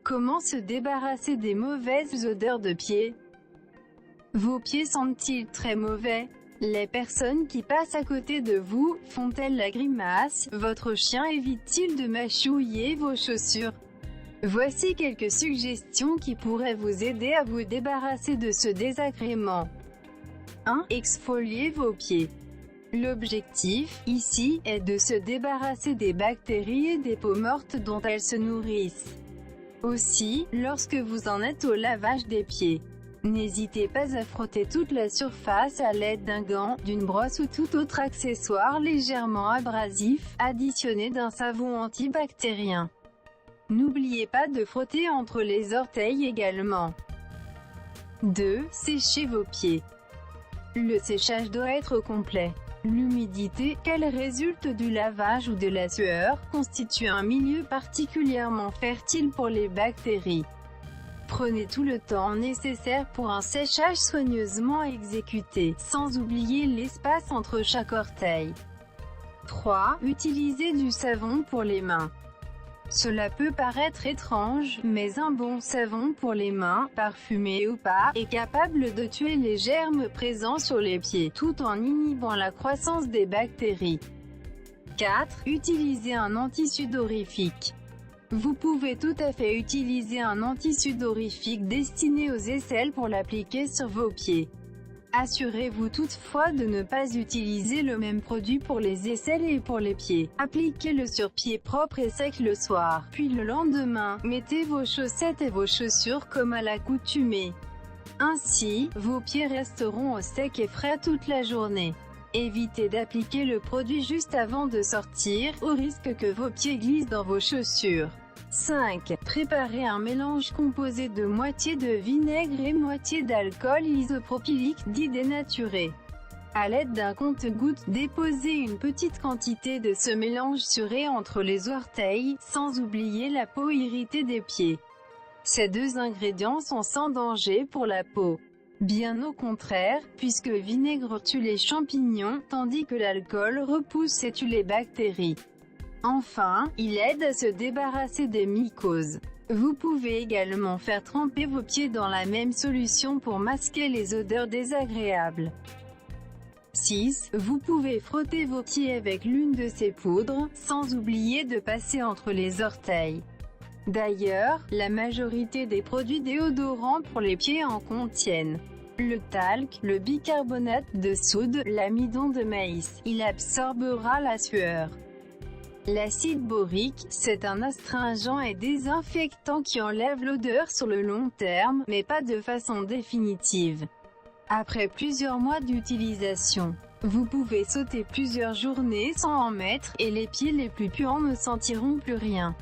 Comment se débarrasser des mauvaises odeurs de pieds? Vos pieds sentent-ils très mauvais? Les personnes qui passent à côté de vous font-elles la grimace? Votre chien évite-t-il de mâchouiller vos chaussures? Voici quelques suggestions qui pourraient vous aider à vous débarrasser de ce désagrément. 1. Exfoliez vos pieds. L'objectif, ici, est de se débarrasser des bactéries et des peaux mortes dont elles se nourrissent. Aussi, lorsque vous en êtes au lavage des pieds, n'hésitez pas à frotter toute la surface à l'aide d'un gant, d'une brosse ou tout autre accessoire légèrement abrasif, additionné d'un savon antibactérien. N'oubliez pas de frotter entre les orteils également. 2. Séchez vos pieds. Le séchage doit être complet. L'humidité, qu'elle résulte du lavage ou de la sueur, constitue un milieu particulièrement fertile pour les bactéries. Prenez tout le temps nécessaire pour un séchage soigneusement exécuté, sans oublier l'espace entre chaque orteil. 3. Utilisez du savon pour les mains. Cela peut paraître étrange, mais un bon savon pour les mains, parfumé ou pas, est capable de tuer les germes présents sur les pieds, tout en inhibant la croissance des bactéries. 4. Utilisez un antisudorifique. Vous pouvez tout à fait utiliser un antisudorifique destiné aux aisselles pour l'appliquer sur vos pieds. Assurez-vous toutefois de ne pas utiliser le même produit pour les aisselles et pour les pieds. Appliquez-le sur pieds propres et secs le soir, puis le lendemain, mettez vos chaussettes et vos chaussures comme à l'accoutumée. Ainsi, vos pieds resteront au sec et frais toute la journée. Évitez d'appliquer le produit juste avant de sortir, au risque que vos pieds glissent dans vos chaussures. 5. Préparez un mélange composé de moitié de vinaigre et moitié d'alcool isopropylique dit dénaturé. À l'aide d'un compte-gouttes, déposez une petite quantité de ce mélange sur et entre les orteils, sans oublier la peau irritée des pieds. Ces deux ingrédients sont sans danger pour la peau. Bien au contraire, puisque le vinaigre tue les champignons, tandis que l'alcool repousse et tue les bactéries. Enfin, il aide à se débarrasser des mycoses. Vous pouvez également faire tremper vos pieds dans la même solution pour masquer les odeurs désagréables. 6. Vous pouvez frotter vos pieds avec l'une de ces poudres, sans oublier de passer entre les orteils. D'ailleurs, la majorité des produits déodorants pour les pieds en contiennent. Le talc, le bicarbonate de soude, l'amidon de maïs. Il absorbera la sueur. L'acide borique, c'est un astringent et désinfectant qui enlève l'odeur sur le long terme, mais pas de façon définitive. Après plusieurs mois d'utilisation, vous pouvez sauter plusieurs journées sans en mettre, et les pieds les plus puants ne sentiront plus rien.